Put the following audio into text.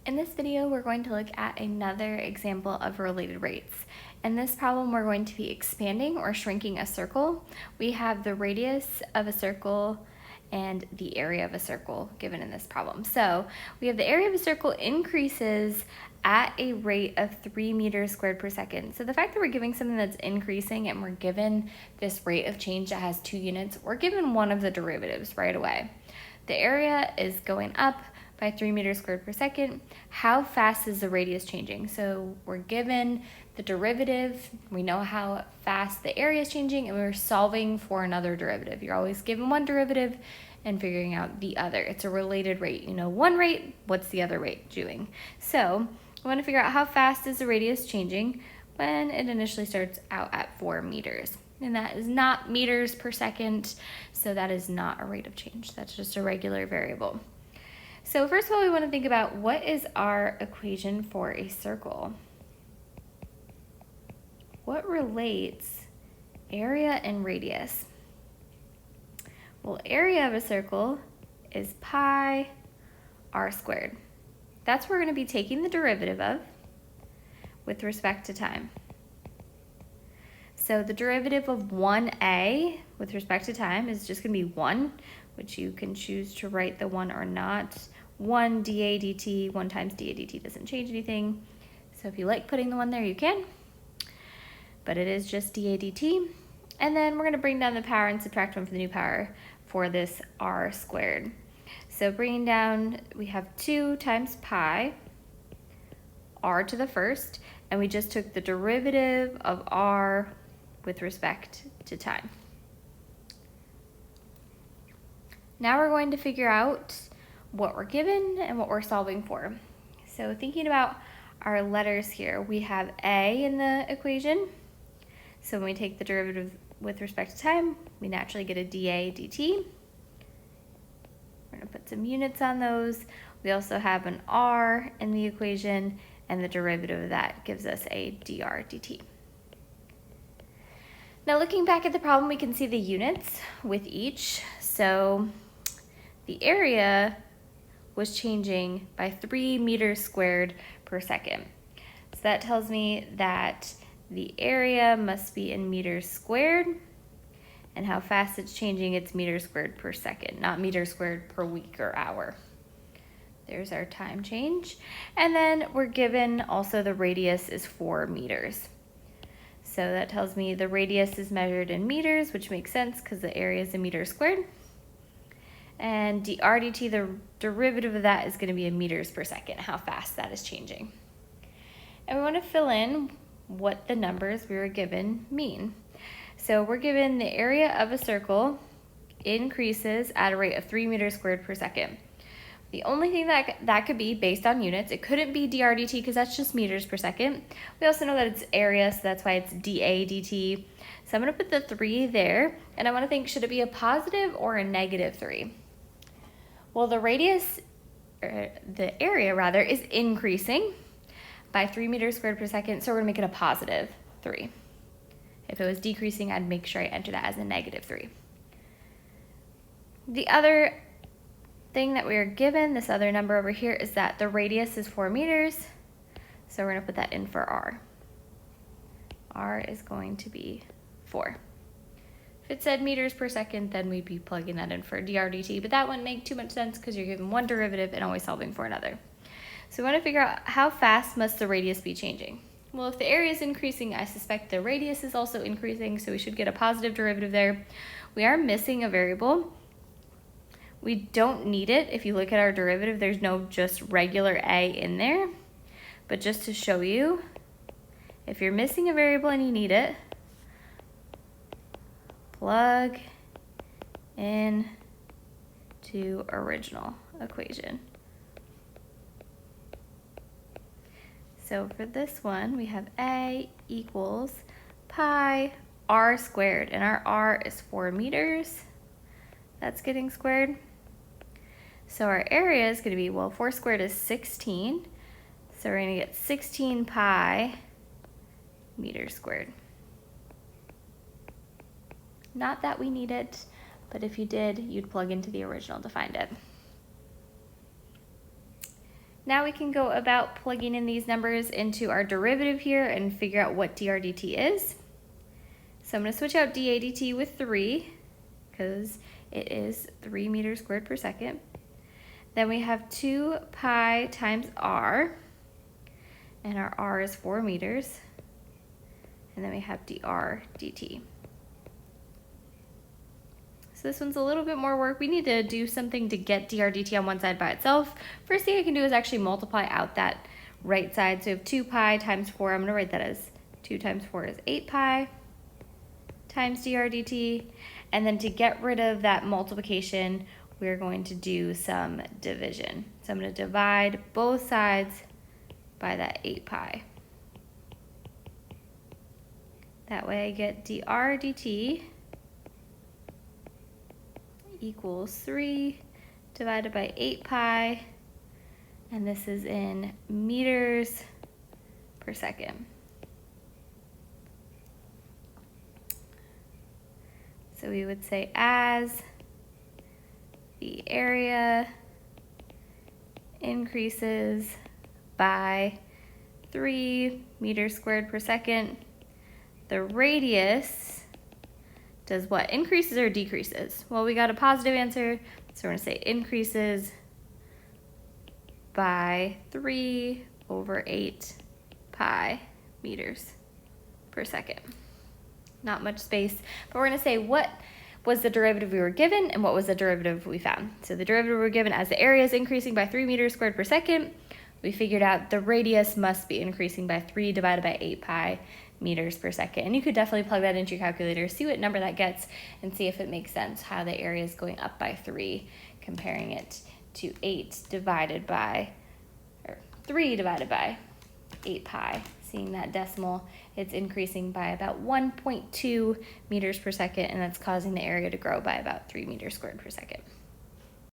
In this video, we're going to look at another example of related rates. In this problem, we're going to be expanding or shrinking a circle. We have the radius of a circle and the area of a circle given in this problem. So we have the area of a circle increases at a rate of 3 meters squared per second. So the fact that we're giving something that's increasing and we're given this rate of change that has 2 units, we're given one of the derivatives right away. The area is going up by 3 meters squared per second. How fast is the radius changing? So we're given the derivative, we know how fast the area is changing, and we're solving for another derivative. You're always given one derivative and figuring out the other. It's a related rate. You know one rate, what's the other rate doing? So we want to figure out how fast is the radius changing when it initially starts out at 4 meters. And that is not meters per second, so that is not a rate of change. That's just a regular variable. So first of all, we want to think about what is our equation for a circle. What relates area and radius? Well, area of a circle is pi r squared. That's what we're going to be taking the derivative of with respect to time. So the derivative of 1a with respect to time is just going to be 1, which you can choose to write the 1 or not. 1 dA dt, 1 times dA dt doesn't change anything. So if you like putting the 1 there, you can. But it is just dA dt. And then we're going to bring down the power and subtract 1 from the new power for this r squared. So bringing down, we have 2 times pi, r to the first, and we just took the derivative of r with respect to time. Now we're going to figure out what we're given and what we're solving for. So thinking about our letters here, we have a in the equation. So when we take the derivative with respect to time, we naturally get a dA dt. We're going to put some units on those. We also have an r in the equation, and the derivative of that gives us a dr dt. Now looking back at the problem, we can see the units with each. So the area was changing by 3 meters squared per second. So that tells me that the area must be in meters squared, and how fast it's changing, it's meters squared per second, not meters squared per week or hour. There's our time change. And then we're given also the radius is 4 meters. So that tells me the radius is measured in meters, which makes sense because the area is a meter squared. And dr dt, the derivative of that is going to be in meters per second, how fast that is changing. And we want to fill in what the numbers we were given mean. So we're given the area of a circle increases at a rate of 3 meters squared per second. The only thing that could be based on units, it couldn't be dr dt because that's just meters per second. We also know that it's area, so that's why it's dA dt. So I'm going to put the 3 there, and I want to think, should it be a positive or a negative 3? Well, the radius, or the area rather, is increasing by 3 meters squared per second, so we're going to make it a positive 3. If it was decreasing, I'd make sure I enter that as a negative 3. The other thing that we are given, this other number over here, is that the radius is 4 meters, so we're going to put that in for r. R is going to be 4. If it said meters per second, then we'd be plugging that in for dr dt, but that wouldn't make too much sense because you're given one derivative and always solving for another. So we want to figure out how fast must the radius be changing. Well, if the area is increasing, I suspect the radius is also increasing, so we should get a positive derivative there. We are missing a variable. We don't need it. If you look at our derivative, there's no just regular a in there. But just to show you, if you're missing a variable and you need it, plug in to original equation. So for this one, we have a equals pi r squared, and our r is 4 meters. That's getting squared. So our area is going to be, well, 4 squared is 16. So we're going to get 16 pi meters squared. Not that we need it, but if you did, you'd plug into the original to find it. Now we can go about plugging in these numbers into our derivative here and figure out what dr dt is. So I'm going to switch out dA dt with 3 because it is 3 meters squared per second. Then we have 2 pi times r, and our r is 4 meters. And then we have dr dt. So this one's a little bit more work. We need to do something to get dr dt on one side by itself. First thing I can do is actually multiply out that right side. So we have 2 pi times 4. I'm going to write that as 2 times 4 is 8 pi times dr dt. And then to get rid of that multiplication, we're going to do some division. So I'm going to divide both sides by that 8 pi. That way I get dr dt equals 3 divided by 8 pi, and this is in meters per second. So we would say as the area increases by 3 meters squared per second, the radius does what? Increases or decreases? Well, we got a positive answer, so we're going to say increases by 3 over 8 pi meters per second. Not much space, but we're going to say what was the derivative we were given and what was the derivative we found. So the derivative we were given as the area is increasing by 3 meters squared per second, we figured out the radius must be increasing by 3 divided by 8 pi meters per second. And you could definitely plug that into your calculator, see what number that gets, and see if it makes sense how the area is going up by 3, comparing it to 8 divided by, or 3 divided by 8 pi. Seeing that decimal, it's increasing by about 1.2 meters per second, and that's causing the area to grow by about 3 meters squared per second.